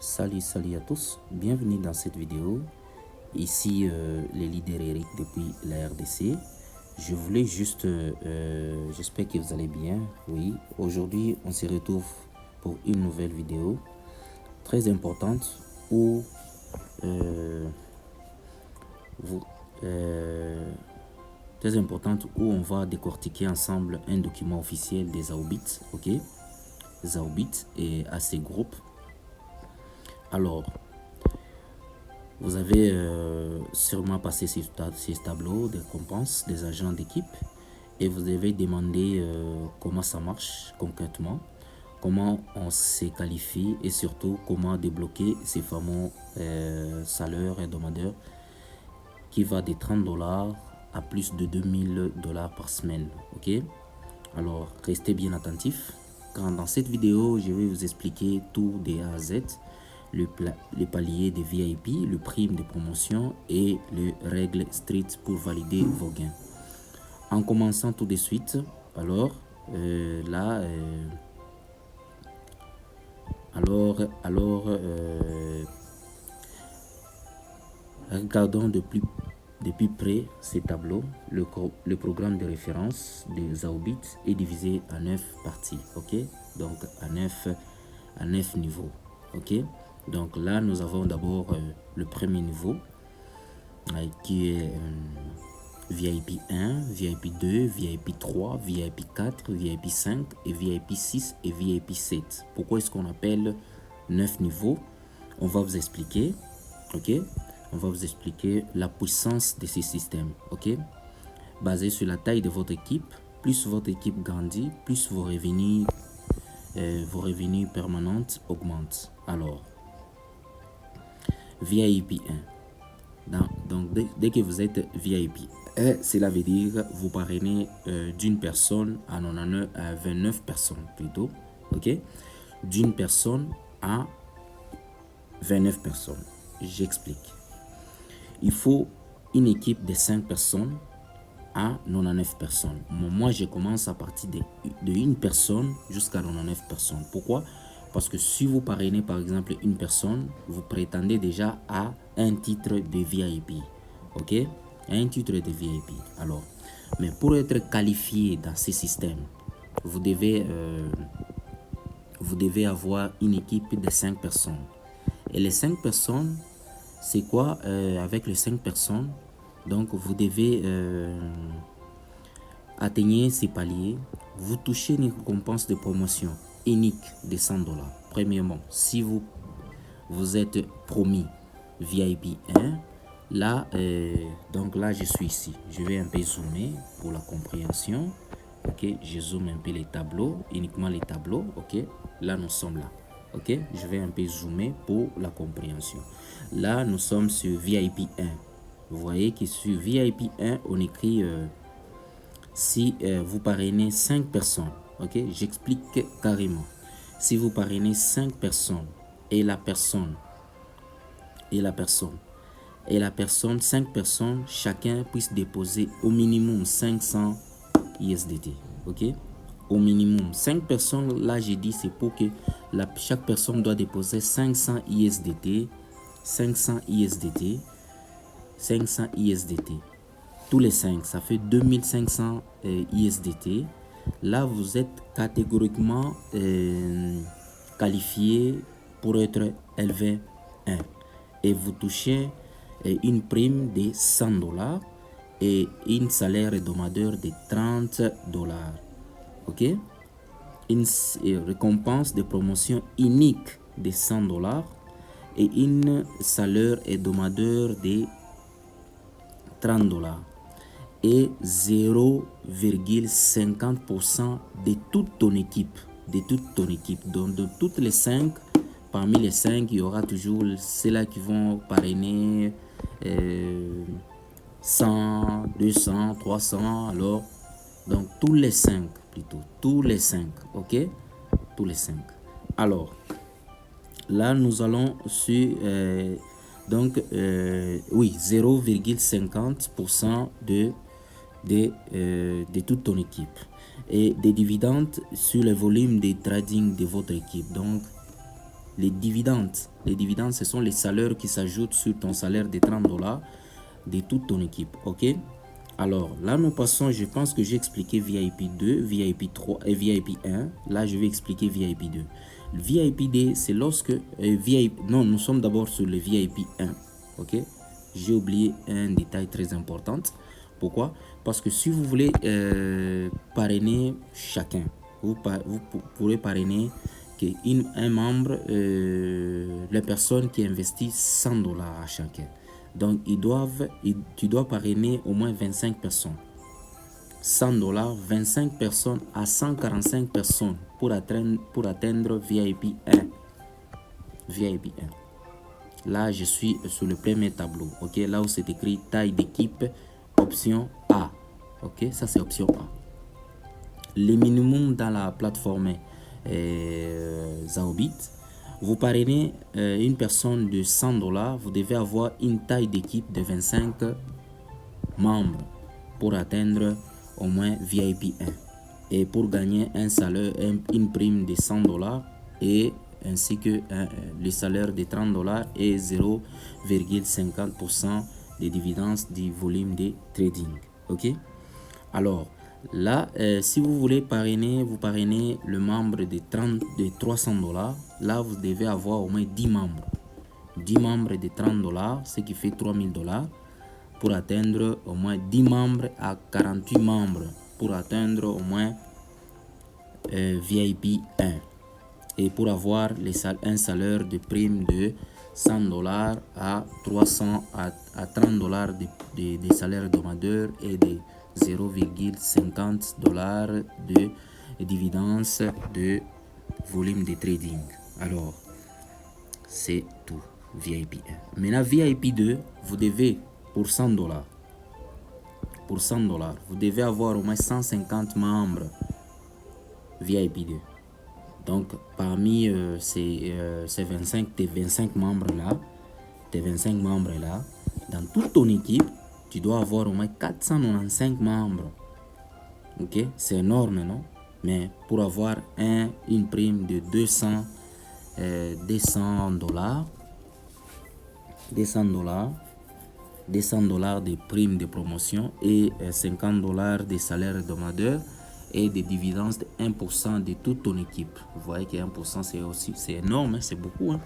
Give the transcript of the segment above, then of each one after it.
Salut à tous, bienvenue dans cette vidéo. Ici le leader Eric depuis la RDC. Je voulais juste, j'espère que vous allez bien. Oui, aujourd'hui on se retrouve pour une nouvelle vidéo très importante où on va décortiquer ensemble un document officiel des Zaobit, ok? Zaobit et à ses groupes. Alors, vous avez sûrement passé ces tableaux de récompenses des agents d'équipe et vous avez demandé comment ça marche concrètement, comment on se qualifie et surtout comment débloquer ces fameux salaires hebdomadaires qui va de 30 $ à plus de 2000 $ par semaine. Ok, alors restez bien attentifs car dans cette vidéo je vais vous expliquer tout de A à Z, le palier des VIP, le prime de promotion et les règles strictes pour valider vos gains. En commençant tout de suite, alors regardons de plus près ces tableaux. Le programme de référence des Zaobit est divisé en 9 parties, ok, donc à 9 niveaux, ok. Donc là nous avons d'abord le premier niveau qui est VIP 1, VIP 2, VIP 3, VIP 4, VIP 5 et VIP 6 et VIP 7. Pourquoi est-ce qu'on appelle 9 niveaux? On va vous expliquer, ok. On va vous expliquer la puissance de ces systèmes, ok. Basé sur la taille de votre équipe, plus votre équipe grandit, plus vos revenus permanents augmentent. Alors, VIP 1. Donc, dès que vous êtes VIP 1, cela veut dire vous parrainez d'une personne à 29 personnes plutôt, ok. D'une personne à 29 personnes. J'explique. Il faut une équipe de 5 personnes à 99 personnes. Moi, je commence à partir de une personne jusqu'à 99 personnes. Pourquoi? Parce que si vous parrainez par exemple une personne, vous prétendez déjà à un titre de VIP. Ok? Un titre de VIP. Alors, mais pour être qualifié dans ces systèmes, vous devez avoir une équipe de 5 personnes. Et les 5 personnes, c'est quoi? Avec les 5 personnes, donc vous devez atteindre ces paliers. Vous touchez une récompense de promotion unique de 100 $. Premièrement, si vous êtes promis VIP 1, là, donc là je suis ici. Je vais un peu zoomer pour la compréhension. Ok, je zoome un peu les tableaux, uniquement les tableaux. Ok, là nous sommes là. Ok, je vais un peu zoomer pour la compréhension. Là nous sommes sur VIP 1. Vous voyez que sur VIP 1 on écrit si vous parrainez 5 personnes. Ok, j'explique carrément. Si vous parrainez 5 personnes et la personne 5 personnes, chacun puisse déposer au minimum 500 ISDT. Ok, au minimum 5 personnes. Là j'ai dit c'est pour que chaque personne doit déposer 500 ISDT, 500 ISDT, 500 ISDT. Tous les 5, ça fait 2500 ISDT. Là vous êtes catégoriquement qualifié pour être LV1 et vous touchez une prime de 100 $ et une salaire hebdomadaire de 30 $. Ok, une récompense de promotion unique de 100 $ et une salaire hebdomadaire de 30 $ et 0,50% de toute ton équipe, donc de toutes les 5. Parmi les 5, il y aura toujours ceux-là qui vont parrainer 100, 200, 300. Alors, donc tous les 5 plutôt, tous les 5, ok, tous les 5. Alors, là nous allons sur donc oui, 0,50% de toute ton équipe et des dividendes sur le volume de trading de votre équipe. Donc les dividendes. Les dividendes, ce sont les salaires qui s'ajoutent sur ton salaire de 30 dollars de toute ton équipe. Ok? Alors, là, nous passons, je pense que j'ai expliqué VIP 2, VIP 3 et VIP 1. Là, je vais expliquer VIP 2. Le VIP 2, c'est lorsque... non, nous sommes d'abord sur le VIP 1. Ok? J'ai oublié un détail très important. Pourquoi? Parce que si vous voulez parrainer chacun, vous pourrez parrainer un membre, la personne qui investit 100 dollars à chacun. Donc, tu dois parrainer au moins 25 personnes. 100 dollars, 25 personnes à 145 personnes pour atteindre VIP 1. VIP 1. Là, je suis sur le premier tableau. Ok, là où c'est écrit taille d'équipe, option A. Ok, ça c'est option A. Les minimums dans la plateforme Zaobit. Vous parrainez une personne de 100 dollars, vous devez avoir une taille d'équipe de 25 membres pour atteindre au moins VIP 1. Et pour gagner un salaire, une prime de 100 dollars et ainsi que le salaire de 30 dollars et 0,50% des dividendes du volume de trading. Ok? Alors, là, si vous voulez parrainer, vous parrainez le membre de 300 dollars. Là, vous devez avoir au moins 10 membres. 10 membres de 30 dollars, ce qui fait 3000 dollars pour atteindre au moins 10 membres à 48 membres pour atteindre au moins VIP 1. Et pour avoir un salaire de prime de 100 dollars à 30 dollars de salaire hebdomadaire et de 0,50 dollars de dividendes de volume de trading. Alors, c'est tout, VIP 1. Maintenant, VIP 2, vous devez, pour 100 dollars, vous devez avoir au moins 150 membres VIP 2. Donc, parmi ces 25 membres-là, dans toute ton équipe, tu dois avoir au moins 495 membres. Ok? C'est énorme, non? Mais pour avoir une prime de 200 dollars, 200 dollars de prime de promotion et 50 dollars de salaire hebdomadaire et des dividendes de 1% de toute ton équipe. Vous voyez que 1% c'est énorme, c'est beaucoup. Hein?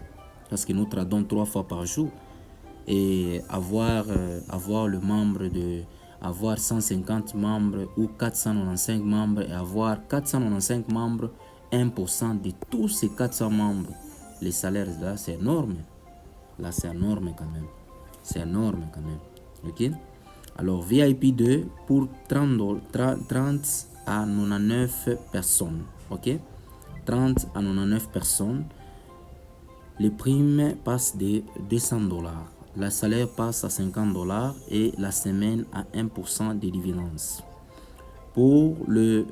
Parce que nous tradons 3 fois par jour. Et avoir 150 membres ou 495 membres et avoir 495 membres, 1% de tous ces 400 membres. Les salaires là, c'est énorme. Là, c'est énorme quand même. C'est énorme quand même. Ok? Alors, VIP 2 pour 30 à 99 personnes. Ok? 30 à 99 personnes. Les primes passent de 200 dollars. Le salaire passe à 50 dollars et la semaine à 1% des dividendes. Pour le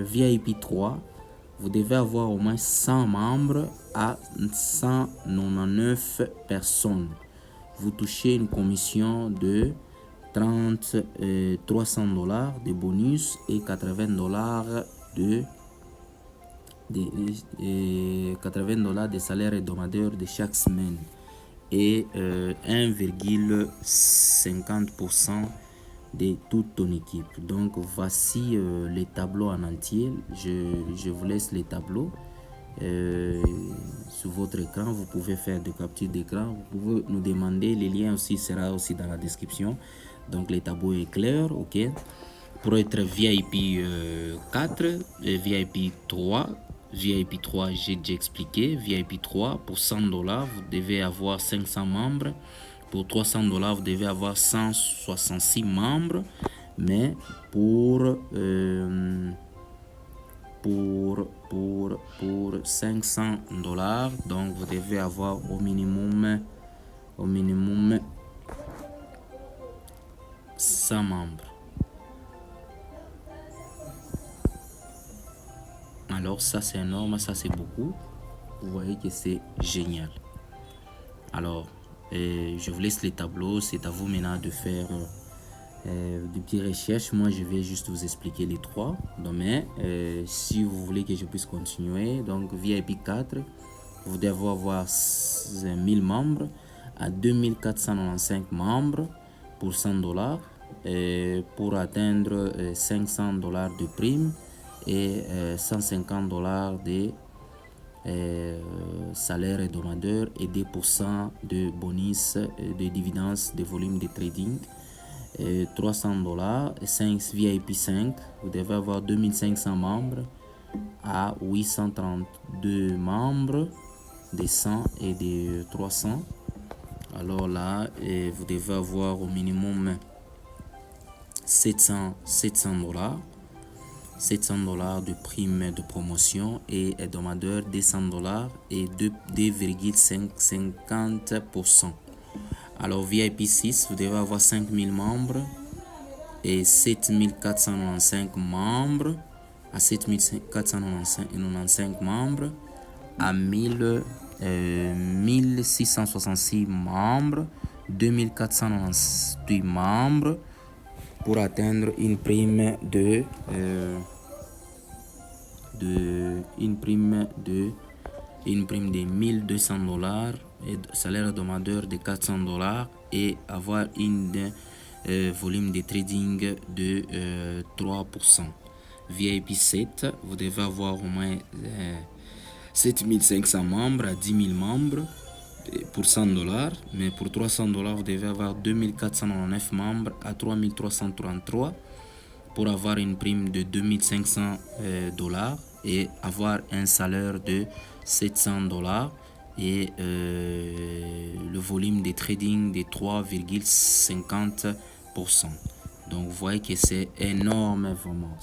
VIP 3, vous devez avoir au moins 100 membres à 199 personnes. Vous touchez une commission de 300 dollars de bonus et 80 dollars de 80 dollars de salaire hebdomadaire de chaque semaine et 1,50% de toute ton équipe. Donc voici les tableaux en entier. Je vous laisse les tableaux sur votre écran. Vous pouvez faire des captures d'écran. Vous pouvez nous demander. Les liens aussi sera aussi dans la description. Donc les tableaux est clair. Ok. Pour être VIP 4, VIP 3. VIP 3, j'ai déjà expliqué. VIP 3, pour 100 dollars, vous devez avoir 500 membres. Pour 300 dollars, vous devez avoir 166 membres. Mais pour 500 dollars, donc vous devez avoir au minimum 100 membres. Alors ça c'est énorme, ça c'est beaucoup. Vous voyez que c'est génial. Alors je vous laisse les tableaux, c'est à vous maintenant de faire des petites recherches. Moi je vais juste vous expliquer les trois. Donc, mais si vous voulez que je puisse continuer, donc VIP 4, vous devez avoir 1000 membres, à 2495 membres pour $100 pour atteindre $500 de prime et $150 de salaire hebdomadaire et 2% de bonus de dividendes de volume de trading. $300, 5 VIP 5, vous devez avoir 2500 membres à 832 membres, des 100 et des 300. Alors là, vous devez avoir au minimum $700 de prime de promotion et hebdomadaire $200 et 2,50%. Alors VIP 6, vous devez avoir 5000 membres et 7495 membres à 7495 membres à 1666 membres, 2498 membres pour atteindre une prime de $1200 et salaire hebdomadaire de $400 et avoir une volume de trading de 3%. VIP 7, vous devez avoir au moins 7500 membres à 10 000 membres pour $100, mais pour $300, vous devez avoir 2499 membres à 3333 pour avoir une prime de $2500 et avoir un salaire de $700 et le volume de trading de 3,50%. Donc vous voyez que c'est énorme vraiment,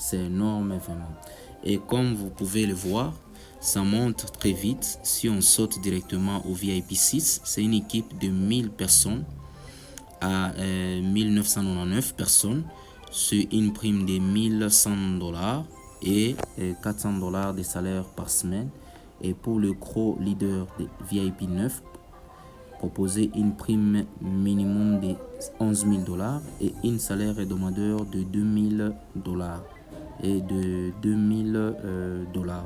Et comme vous pouvez le voir, ça monte très vite. Si on saute directement au VIP 6, c'est une équipe de 1000 personnes à 1999 personnes sur une prime de $1100 et $400 de salaire par semaine. Et pour le gros leader de VIP 9, proposer une prime minimum de $11 000 et un salaire hebdomadaire de $2000 et de $2000,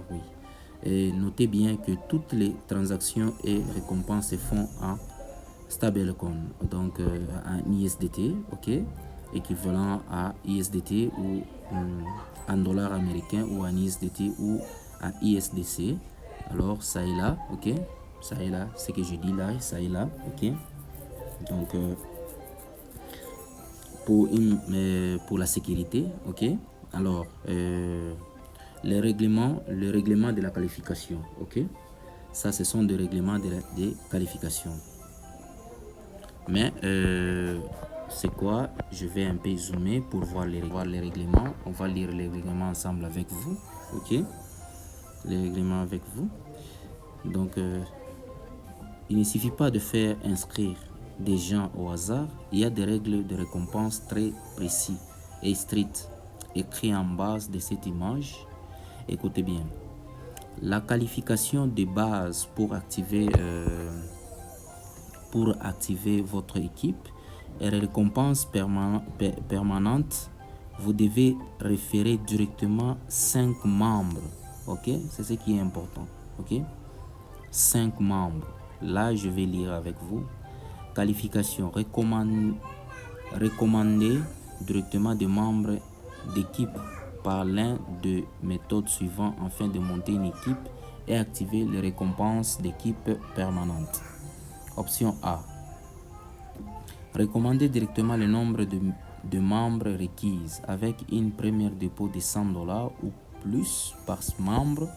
oui. Et notez bien que toutes les transactions et récompenses se font en stablecoin, donc en ISDT, ok, équivalent à ISDT ou en dollars américains ou en ISDT ou en ISDC. Alors ça est là, ok, ça est là, ce que je dis là, ça est là, ok. Donc pour la sécurité, ok. Alors les règlements de la qualification, ok. Ça, ce sont des règlements des qualifications. Mais c'est quoi? Je vais un peu zoomer pour voir les règlements. On va lire les règlements ensemble avec vous, ok. Les règlements avec vous. Donc il ne suffit pas de faire inscrire des gens au hasard. Il y a des règles de récompense très précises et strictes écrites en base de cette image. Écoutez bien. La qualification de base pour activer votre équipe et les récompenses permanentes, vous devez référer directement 5 membres. Ok, c'est ce qui est important. Ok, 5 membres. Là, je vais lire avec vous. Qualification recommandée directement des membres d'équipe par l'un des méthodes suivantes afin de monter une équipe et activer les récompenses d'équipe permanente. Option A. Recommander directement le nombre de membres requises avec une première dépôt de $100 ou plus par membre.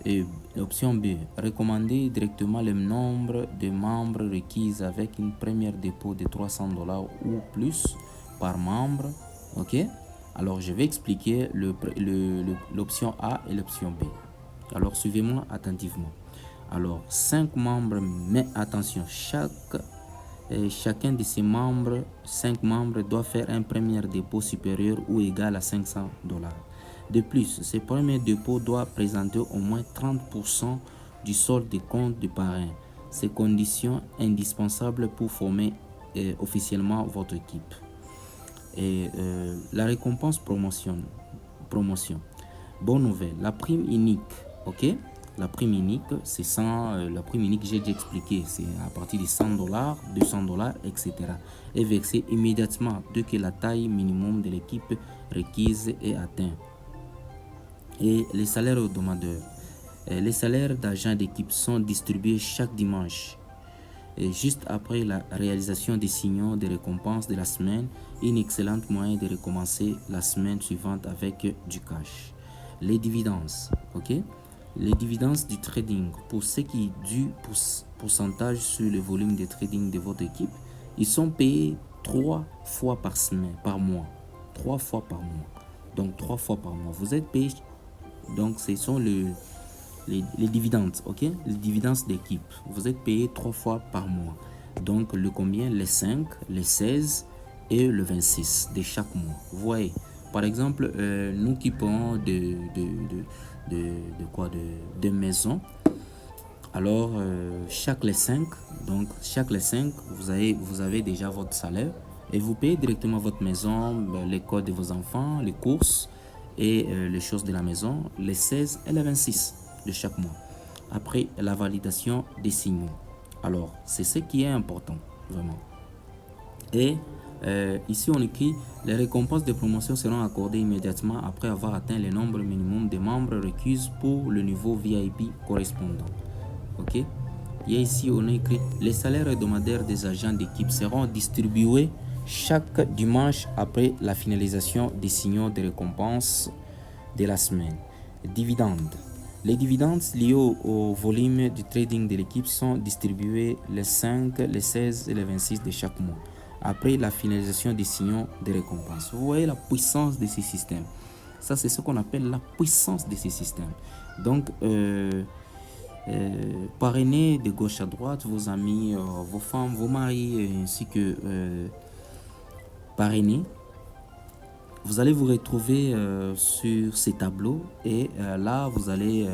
Et option B. Recommander directement le nombre de membres requises avec une première dépôt de $300 ou plus par membre. Ok. Alors je vais expliquer l'option A et l'option B. Alors suivez-moi attentivement. Alors 5 membres, mais attention, chacun de ces membres, 5 membres doit faire un premier dépôt supérieur ou égal à $500. De plus, ce premier dépôt doit présenter au moins 30% du solde de compte du parrain. Ces conditions indispensables pour former officiellement votre équipe. Et la récompense promotion. Bonne nouvelle, la prime unique, ok? La prime unique, c'est 100, la prime unique, j'ai déjà expliqué, c'est à partir de $100, $200, etc. est versée immédiatement dès que la taille minimum de l'équipe requise est atteinte. Et les salaires hebdomadaires. Les salaires d'agents d'équipe sont distribués chaque dimanche. Et juste après la réalisation des signaux de récompense de la semaine, une excellente moyen de recommencer la semaine suivante avec du cash. Les dividendes, ok? Les dividendes du trading, pour ce qui est du pourcentage sur le volume de trading de votre équipe, ils sont payés 3 fois par semaine, par mois. 3 fois par mois. Donc 3 fois par mois. Vous êtes payé, donc ce sont les dividendes, ok? Les dividendes d'équipe. Vous êtes payé 3 fois par mois. Donc le combien? Les 5, les 16 et le 26 de chaque mois. Vous voyez, par exemple, nous qui prenons de maisons. Alors chaque les 5, donc chaque les 5, vous avez déjà votre salaire et vous payez directement votre maison, l'école de vos enfants, les courses et les choses de la maison, les 16 et les 26 de chaque mois. Après la validation des signaux. Alors c'est ce qui est important vraiment. Et ici on écrit les récompenses de promotion seront accordées immédiatement après avoir atteint le nombre minimum de membres requis pour le niveau VIP correspondant. Ok, et ici on a écrit les salaires hebdomadaires des agents d'équipe seront distribués chaque dimanche après la finalisation des signaux de récompense de la semaine. Dividendes. Les dividendes liés au volume du trading de l'équipe sont distribués les 5, les 16 et les 26 de chaque mois après la finalisation des signaux de récompense. Vous voyez la puissance de ces systèmes. Ça, c'est ce qu'on appelle la puissance de ces systèmes. Donc, parrainez de gauche à droite vos amis, vos femmes, vos maris, ainsi que parrainez. Vous allez vous retrouver sur ces tableaux et là, vous allez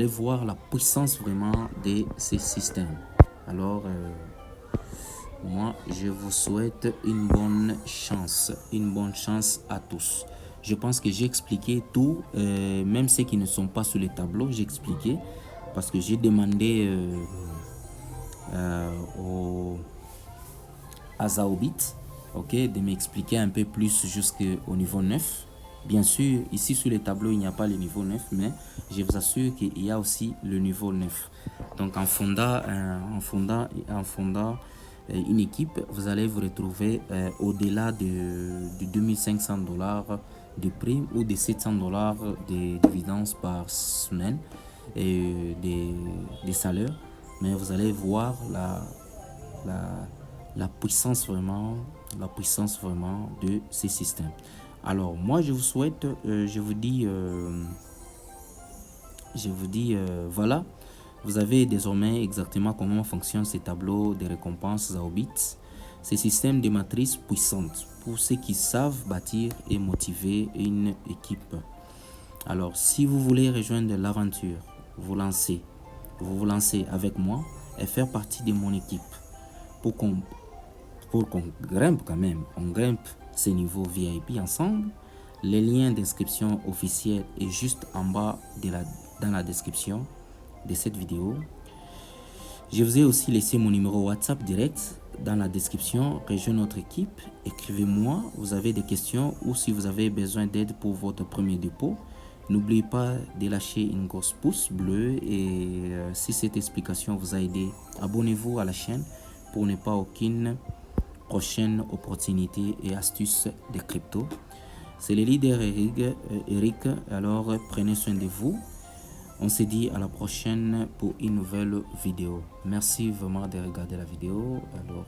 voir la puissance vraiment de ces systèmes. Alors, moi, je vous souhaite une bonne chance à tous. Je pense que j'ai expliqué tout, même ceux qui ne sont pas sur les tableaux, j'ai expliqué parce que j'ai demandé à Zaobit, ok, de m'expliquer un peu plus jusqu'au niveau 9. Bien sûr, ici sur les tableaux, il n'y a pas le niveau 9, mais je vous assure qu'il y a aussi le niveau 9. Donc en fondant une équipe, vous allez vous retrouver au-delà de $2500 de prime ou de $700 de dividendes par semaine et des salaires. Mais vous allez voir la puissance vraiment de ces systèmes. Alors moi je vous souhaite, je vous dis voilà, vous avez désormais exactement comment fonctionnent ces tableaux de récompenses Zaobit, ces systèmes de matrices puissantes pour ceux qui savent bâtir et motiver une équipe. Alors si vous voulez rejoindre l'aventure, vous vous lancez avec moi et faire partie de mon équipe pour qu'on grimpe quand même, on grimpe ces niveaux VIP ensemble. Les liens d'inscription officiels est juste en bas dans la description de cette vidéo. Je vous ai aussi laissé mon numéro WhatsApp direct dans la description. Rejoignez notre équipe, écrivez-moi, vous avez des questions ou si vous avez besoin d'aide pour votre premier dépôt. N'oubliez pas de lâcher une grosse pouce bleu et si cette explication vous a aidé, abonnez-vous à la chaîne pour ne pas aucune prochaine opportunité et astuces de crypto. C'est le leader Eric, alors prenez soin de vous. On se dit à la prochaine pour une nouvelle vidéo. Merci vraiment de regarder la vidéo. Alors